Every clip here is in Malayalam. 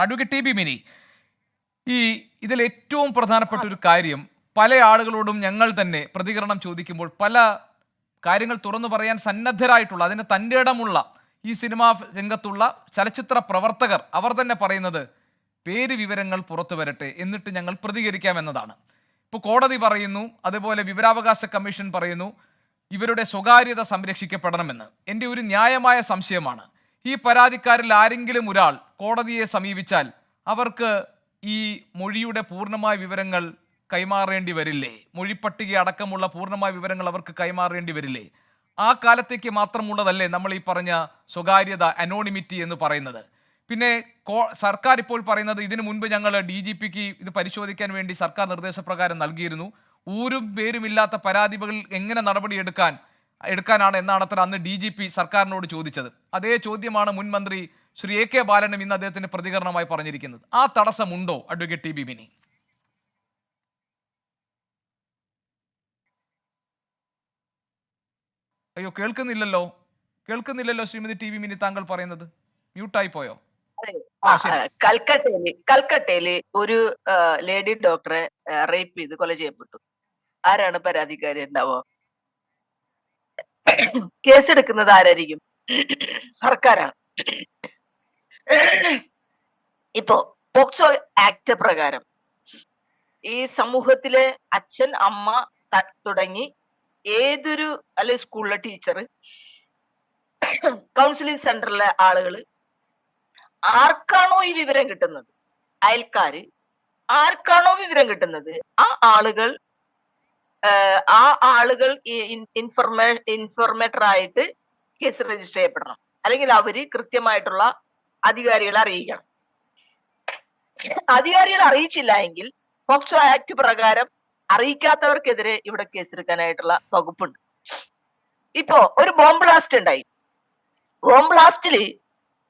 അഡ്വക്കേറ്റ് ടി ബി മിനി, ഇതിൽ ഏറ്റവും പ്രധാനപ്പെട്ട ഒരു കാര്യം, പല ആളുകളോടും ഞങ്ങൾ തന്നെ പ്രതികരണം ചോദിക്കുമ്പോൾ പല കാര്യങ്ങൾ തുറന്നു പറയാൻ സന്നദ്ധരായിട്ടുള്ള, അതിന് തൻ്റെ ഇടമുള്ള ഈ സിനിമാ രംഗത്തുള്ള ചലച്ചിത്ര പ്രവർത്തകർ അവർ തന്നെ പറയുന്നത് പേര് വിവരങ്ങൾ പുറത്തു വരട്ടെ എന്നിട്ട് ഞങ്ങൾ പ്രതികരിക്കാമെന്നതാണ്. ഇപ്പോൾ കോടതി പറയുന്നു, അതുപോലെ വിവരാവകാശ കമ്മീഷൻ പറയുന്നു ഇവരുടെ സ്വകാര്യത സംരക്ഷിക്കപ്പെടണമെന്ന്. എൻ്റെ ഒരു ന്യായമായ സംശയമാണ്, ഈ പരാതിക്കാരിൽ ആരെങ്കിലും ഒരാൾ കോടതിയെ സമീപിച്ചാൽ അവർക്ക് ഈ മൊഴിയുടെ പൂർണ്ണമായ വിവരങ്ങൾ കൈമാറേണ്ടി വരില്ലേ? മൊഴിപ്പട്ടിക അടക്കമുള്ള പൂർണ്ണമായ വിവരങ്ങൾ അവർക്ക് കൈമാറേണ്ടി വരില്ലേ? ആ കാലത്തേക്ക് മാത്രമുള്ളതല്ലേ നമ്മൾ ഈ പറഞ്ഞ സ്വകാര്യത, അനോണിമിറ്റി എന്ന് പറയുന്നത്? പിന്നെ സർക്കാർ ഇപ്പോൾ പറയുന്നത്, ഇതിനു മുൻപ് ഞങ്ങൾ DGPക്ക് ഇത് പരിശോധിക്കാൻ വേണ്ടി സർക്കാർ നിർദ്ദേശപ്രകാരം നൽകിയിരുന്നു. ഊരും പേരുമില്ലാത്ത പരാതികൾ എങ്ങനെ നടപടി എടുക്കാനാണ് എന്നാണ് അത്ര അന്ന് DGP സർക്കാരിനോട് ചോദിച്ചത്. അതേ ചോദ്യമാണ് മുൻ മന്ത്രി ശ്രീ AK ബാലനും ഇന്ന് അദ്ദേഹത്തിന്റെ പ്രതികരണമായി പറഞ്ഞിരിക്കുന്നത്. ആ തടസ്സമുണ്ടോ അഡ്വക്കേറ്റ് ടി ബി മിനി? അയ്യോ, കേൾക്കുന്നില്ലല്ലോ ശ്രീമതി ടി ബി മിനി, താങ്കൾ പറയുന്നത് മ്യൂട്ടായി പോയോ? കൽക്കട്ടയില് ഒരു ലേഡി ഡോക്ടറെ റേപ്പ് ചെയ്ത് കൊല ചെയ്യപ്പെട്ടു. ആരാണ് പരാതിക്കാരി ഉണ്ടാവോ? കേസെടുക്കുന്നത് ആരായിരിക്കും? സർക്കാരാണ്. ഇപ്പോ പോക്സോ ആക്ട് പ്രകാരം ഈ സമൂഹത്തിലെ അച്ഛൻ, അമ്മ തുടങ്ങി ഏതൊരു അല്ലെ സ്കൂളിലെ ടീച്ചർ, കൗൺസിലിംഗ് സെന്ററിലെ ആളുകള് ആർക്കാണോ ഈ വിവരം കിട്ടുന്നത്, അയൽക്കാര് ആർക്കാണോ വിവരം കിട്ടുന്നത്, ആ ആളുകൾ ഇൻഫോർമേറ്റർ ആയിട്ട് കേസ് രജിസ്റ്റർ ചെയ്യപ്പെടണം. അല്ലെങ്കിൽ അവര് കൃത്യമായിട്ടുള്ള അധികാരികളെ അറിയിക്കണം. അധികാരികളെ അറിയിച്ചില്ല എങ്കിൽ പോക്സോ ആക്ട് പ്രകാരം അറിയിക്കാത്തവർക്കെതിരെ ഇവിടെ കേസെടുക്കാനായിട്ടുള്ള വകുപ്പുണ്ട്. ഇപ്പോ ഒരു ബോംബ് ബ്ലാസ്റ്റ് ഉണ്ടായി. ബോംബ് ബ്ലാസ്റ്റില്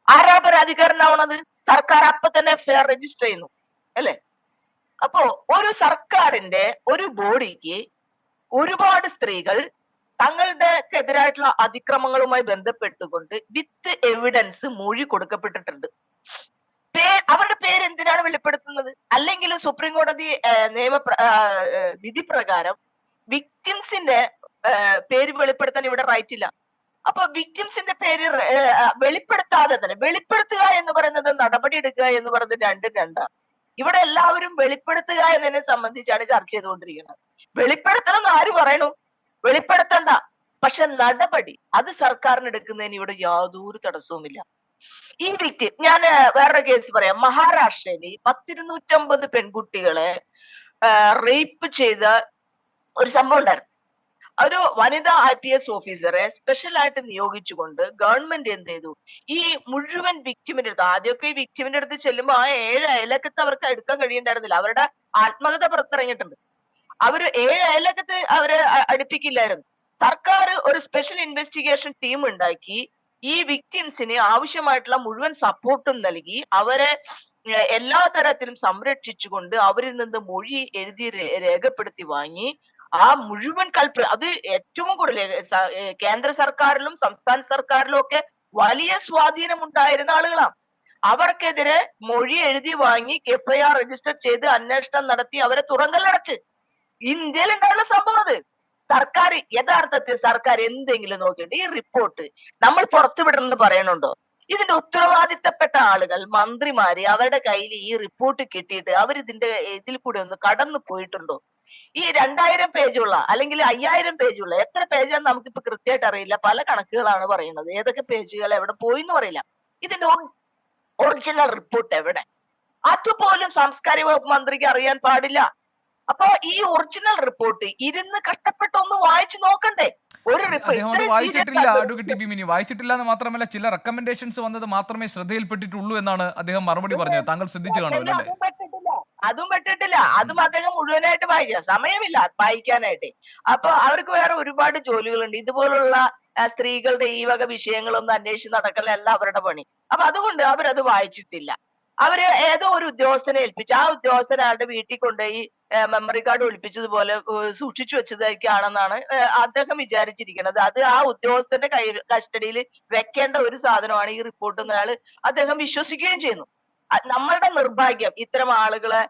ആരാ പരാതിക്കാരനാവണത്? സർക്കാർ അപ്പൊ തന്നെ FIR രജിസ്റ്റർ ചെയ്യുന്നു, അല്ലെ? അപ്പോ ഒരു സർക്കാരിന്റെ ഒരു ബോഡിക്ക് ഒരുപാട് സ്ത്രീകൾ തങ്ങളുടെക്കെതിരായിട്ടുള്ള അതിക്രമങ്ങളുമായി ബന്ധപ്പെട്ടുകൊണ്ട് വിത്ത് എവിഡൻസ് മൊഴി കൊടുക്കപ്പെട്ടിട്ടുണ്ട്. അവരുടെ പേര് എന്തിനാണ് വെളിപ്പെടുത്തുന്നത്? അല്ലെങ്കിൽ സുപ്രീം കോടതി വിധി പ്രകാരം വിക്ടിംസിന്റെ പേര് വെളിപ്പെടുത്താൻ ഇവിടെ റൈറ്റ് ഇല്ല. അപ്പൊ വിക്ടിംസിന്റെ പേര് വെളിപ്പെടുത്താതെ തന്നെ, വെളിപ്പെടുത്തുക എന്ന് പറയുന്നത് നടപടി എടുക്കുക എന്ന് പറയുന്നത് രണ്ടും രണ്ടാണ്. ഇവിടെ എല്ലാവരും വെളിപ്പെടുത്തുക എന്നതിനെ സംബന്ധിച്ചാണ് ചർച്ച ചെയ്തുകൊണ്ടിരിക്കുന്നത്. വെളിപ്പെടുത്തണം എന്ന് ആര് പറയണു? വെളിപ്പെടുത്തണ്ട. പക്ഷെ നടപടി അത് സർക്കാരിന് എടുക്കുന്നതിന് ഇവിടെ യാതൊരു തടസ്സവുമില്ല. ഈ വ്യക്തി, ഞാൻ വേറൊരു കേസ് പറയാം. മഹാരാഷ്ട്രയിൽ 250 പെൺകുട്ടികളെ റേപ്പ് ചെയ്ത ഒരു സംഭവം ഉണ്ടായിരുന്നു. ഒരു വനിതാ IPS ഓഫീസറെ സ്പെഷ്യൽ ആയിട്ട് നിയോഗിച്ചുകൊണ്ട് ഗവൺമെന്റ് എന്ത് ചെയ്തു? ഈ മുഴുവൻ വിക്ടിമിന്റെ അടുത്ത്, ആദ്യമൊക്കെ ഈ വിക്ടിമിന്റെ അടുത്ത് ചെല്ലുമ്പോൾ ആ 7 അയലക്കത്ത് അവർക്ക് എടുക്കാൻ കഴിയുണ്ടായിരുന്നില്ല. അവരുടെ ആത്മകഥ പുറത്തിറങ്ങിയിട്ടുണ്ട്. അവര് 7 അയലക്കത്ത് അവരെ അടുപ്പിക്കില്ലായിരുന്നു. സർക്കാർ ഒരു സ്പെഷ്യൽ ഇൻവെസ്റ്റിഗേഷൻ ടീം ഉണ്ടാക്കി ഈ വിക്ടിംസിന് ആവശ്യമായിട്ടുള്ള മുഴുവൻ സപ്പോർട്ടും നൽകി അവരെ എല്ലാ തരത്തിലും സംരക്ഷിച്ചുകൊണ്ട് അവരിൽ നിന്ന് മൊഴി എഴുതി രേഖപ്പെടുത്തി വാങ്ങി ആ മുഴുവൻ അത് ഏറ്റവും കൂടുതൽ കേന്ദ്ര സർക്കാരിലും സംസ്ഥാന സർക്കാരിലും ഒക്കെ വലിയ സ്വാധീനം ഉണ്ടായിരുന്ന ആളുകളാണ്. അവർക്കെതിരെ മൊഴി എഴുതി വാങ്ങി FIR രജിസ്റ്റർ ചെയ്ത് അന്വേഷണം നടത്തി അവരെ തുറങ്കലടച്ച്. ഇന്ത്യയിൽ ഉണ്ടായുള്ള സംഭവം അത്. യഥാർത്ഥത്തിൽ സർക്കാർ എന്തെങ്കിലും നോക്കിയിട്ട് ഈ റിപ്പോർട്ട് നമ്മൾ പുറത്തുവിടണമെന്ന് പറയണുണ്ടോ? ഇതിന്റെ ഉത്തരവാദിത്തപ്പെട്ട ആളുകൾ, മന്ത്രിമാര്, അവരുടെ കയ്യിൽ ഈ റിപ്പോർട്ട് കിട്ടിയിട്ട് ഇതിൽ കൂടെ ഒന്ന് കടന്നു പോയിട്ടുണ്ടോ? ഈ 2000 പേജുള്ള അല്ലെങ്കിൽ 5000 പേജുള്ള, എത്ര പേജാന്ന് നമുക്കിപ്പോ കൃത്യമായിട്ട് അറിയില്ല, പല കണക്കുകളാണ് പറയുന്നത്. ഏതൊക്കെ പേജുകൾ എവിടെ പോയി എന്ന് പറയില്ല. ഇതിന്റെ ഒറിജിനൽ റിപ്പോർട്ട് എവിടെ? അതുപോലും സാംസ്കാരിക വകുപ്പ് മന്ത്രിക്ക് അറിയാൻ പാടില്ല. അപ്പൊ ഈ ഒറിജിനൽ റിപ്പോർട്ട് ഇരുന്ന് കഷ്ടപ്പെട്ട് ഒന്ന് വായിച്ചു നോക്കണ്ടേ? വായിച്ചിട്ടില്ല അഡ്വക്കേറ്റ് ടി ബി മിനി, വായിച്ചിട്ടില്ല എന്ന് മാത്രമല്ല ചില റെക്കമെൻഡേഷൻസ് വന്നത് മാത്രമേ ശ്രദ്ധയിൽപ്പെട്ടിട്ടുള്ളൂ എന്നാണ് അദ്ദേഹം മറുപടി പറഞ്ഞത്. താങ്കൾ ശ്രദ്ധിച്ചു കാണുമല്ലോ അല്ലേ? അതും പെട്ടിട്ടില്ല. അതും അദ്ദേഹം മുഴുവനായിട്ട് വായിക്കുക, സമയമില്ല വായിക്കാനായിട്ട്. അപ്പൊ അവർക്ക് വേറെ ഒരുപാട് ജോലികളുണ്ട്. ഇതുപോലുള്ള സ്ത്രീകളുടെ ഈ വക വിഷയങ്ങളൊന്നും അന്വേഷിച്ച് നടക്കലല്ല അവരുടെ പണി. അപ്പൊ അതുകൊണ്ട് അവരത് വായിച്ചിട്ടില്ല. അവര് ഏതോ ഒരു ഉദ്യോഗസ്ഥനെ ഏൽപ്പിച്ചു. ആ ഉദ്യോഗസ്ഥൻ ആളുടെ വീട്ടിൽ കൊണ്ടുപോയി മെമ്മറി കാർഡ് ഒളിപ്പിച്ചതുപോലെ സൂക്ഷിച്ചു വെച്ചതൊക്കെയാണെന്നാണ് അദ്ദേഹം വിചാരിച്ചിരിക്കുന്നത്. അത് ആ ഉദ്യോഗസ്ഥന്റെ കസ്റ്റഡിയിൽ വെക്കേണ്ട ഒരു സാധനമാണ് ഈ റിപ്പോർട്ട് എന്നയാള് അദ്ദേഹം വിശ്വസിക്കുകയും ചെയ്യുന്നു. നമ്മളുടെ നിർഭാഗ്യം ഇത്തരം ആളുകളെ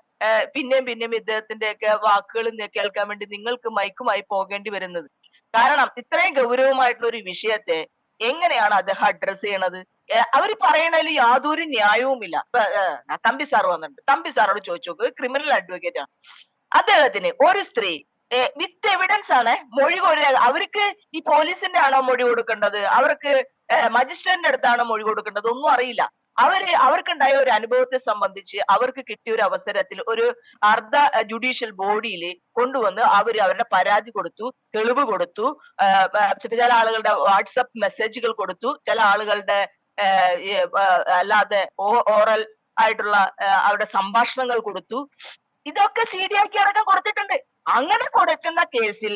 പിന്നെയും പിന്നെയും ഇദ്ദേഹത്തിന്റെയൊക്കെ വാക്കുകൾ കേൾക്കാൻ വേണ്ടി നിങ്ങൾക്ക് മൈക്കുമായി പോകേണ്ടി വരുന്നത്. കാരണം ഇത്രയും ഗൗരവമായിട്ടുള്ള ഒരു വിഷയത്തെ എങ്ങനെയാണ് അദ്ദേഹം അഡ്രസ് ചെയ്യണത്? അവര് പറയണതിൽ യാതൊരു ന്യായവുമില്ല. തമ്പി സാർ വന്നിട്ടുണ്ട്, തമ്പി സാറോട് ചോദിച്ചു നോക്ക്, ക്രിമിനൽ അഡ്വക്കേറ്റ് ആണ്. അദ്ദേഹത്തിന് ഒരു സ്ത്രീ വിത്ത് എവിഡൻസ് ആണ് മൊഴി അവർക്ക് ഈ പോലീസിന്റെ ആണോ മൊഴി കൊടുക്കേണ്ടത്, അവർക്ക് മജിസ്ട്രേറ്റിന്റെ അടുത്താണോ മൊഴി കൊടുക്കേണ്ടത്, ഒന്നും അറിയില്ല. അവർക്കുണ്ടായ ഒരു അനുഭവത്തെ സംബന്ധിച്ച് അവർക്ക് കിട്ടിയ ഒരു അവസരത്തിൽ ഒരു അർദ്ധ ജുഡീഷ്യൽ ബോഡിയിൽ കൊണ്ടുവന്ന് അവരുടെ പരാതി കൊടുത്തു, തെളിവ് കൊടുത്തു, ചില ആളുകളുടെ വാട്സപ്പ് മെസ്സേജുകൾ കൊടുത്തു, ചില ആളുകളുടെ അല്ലാതെ ഓറൽ ആയിട്ടുള്ള അവരുടെ സംഭാഷണങ്ങൾ കൊടുത്തു. ഇതൊക്കെ CD ആക്കി അടക്കം കൊടുത്തിട്ടുണ്ട്. അങ്ങനെ കൊടുക്കുന്ന കേസിൽ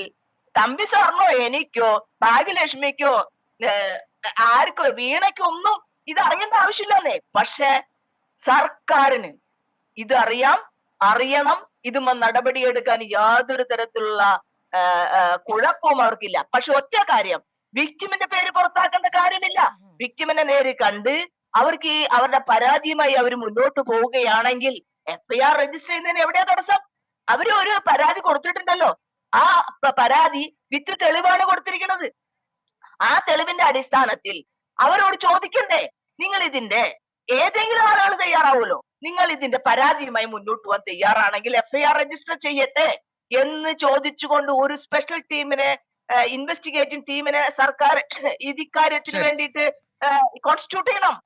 തമ്പി സാറിനോ എനിക്കോ ഭാഗ്യലക്ഷ്മിക്കോ ആർക്കോ വീണയ്ക്കോ ഒന്നും ഇത് അറിയേണ്ട ആവശ്യമില്ലെന്നേ. പക്ഷെ സർക്കാരിന് ഇത് അറിയണം, ഇതുമ്മ നടപടിയെടുക്കാൻ യാതൊരു തരത്തിലുള്ള കുഴപ്പവും അവർക്കില്ല. പക്ഷെ ഒറ്റ കാര്യം, വിക്ടിമിന്റെ പേര് പുറത്താക്കേണ്ട കാര്യമില്ല. വിക്ടിമിനെ നേരിൽ കണ്ട് അവർക്ക് അവരുടെ പരാതിയുമായി അവർ മുന്നോട്ട് പോവുകയാണെങ്കിൽ FIR രജിസ്റ്റർ ചെയ്യുന്നതിന് എവിടെയാ തടസ്സം? അവര് ഒരു പരാതി കൊടുത്തിട്ടുണ്ടല്ലോ, ആ പരാതി വിത്ത് തെളിവാണ് കൊടുത്തിരിക്കുന്നത്. ആ തെളിവിന്റെ അടിസ്ഥാനത്തിൽ അവരോട് ചോദിക്കണ്ടേ, നിങ്ങൾ ഇതിന്റെ ഏതെങ്കിലും ആളുകൾ തയ്യാറാവുമല്ലോ, നിങ്ങൾ ഇതിന്റെ പരാതിയുമായി മുന്നോട്ട് പോകാൻ തയ്യാറാണെങ്കിൽ FIR രജിസ്റ്റർ ചെയ്യട്ടെ എന്ന് ചോദിച്ചുകൊണ്ട് ഒരു സ്പെഷ്യൽ ടീമിനെ, ഇൻവെസ്റ്റിഗേറ്റിംഗ് ടീമിനെ സർക്കാർ ഇക്കാര്യത്തിന് വേണ്ടിയിട്ട് കോൺസ്റ്റിറ്റ്യൂട്ട് ചെയ്യണം.